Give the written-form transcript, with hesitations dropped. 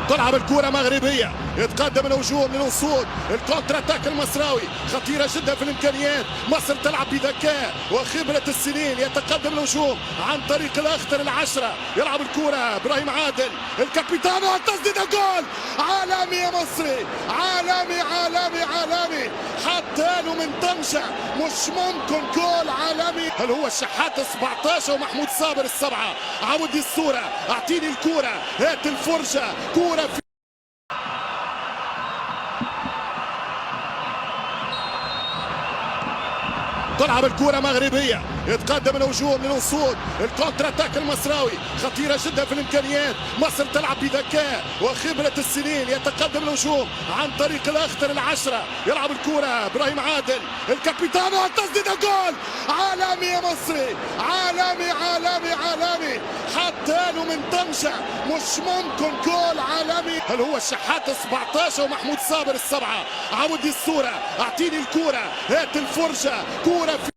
تلعب الكرة مغربية، يتقدم الهجوم للوصول، الكونتر اتاك المصراوي خطيرة جدا في الامكانيات. مصر تلعب بذكاء وخبرة السنين، يتقدم الهجوم عن طريق الاخضر العشرة، يلعب الكرة ابراهيم عادل الكابيتان والتسديد جول. عالمي يا مصري، عالمي عالمي عالمي، حتى له من طنجة، مش ممكن جول عالمي. هل هو الشحات 17 ومحمود صابر السبعة؟ عودي الصورة، اعطيني الكرة، هات الفرجة، كرة في تلعب الكرة مغربية، يتقدم الهجوم للوصول، الكونتر اتاك المصراوي خطيرة جدا في الامكانيات. مصر تلعب بذكاء وخبرة السنين، يتقدم الهجوم عن طريق الاخضر العشرة، يلعب الكرة ابراهيم عادل الكابيتان والتسديد جول. عالمي يا مصري، عالمي عالمي عالمي، حتى له من طنجة، مش ممكن جول عالمي. هل هو الشحات 17 ومحمود صابر السبعة؟ عودي الصورة، اعطيني الكرة، هات الفرجة، كرة في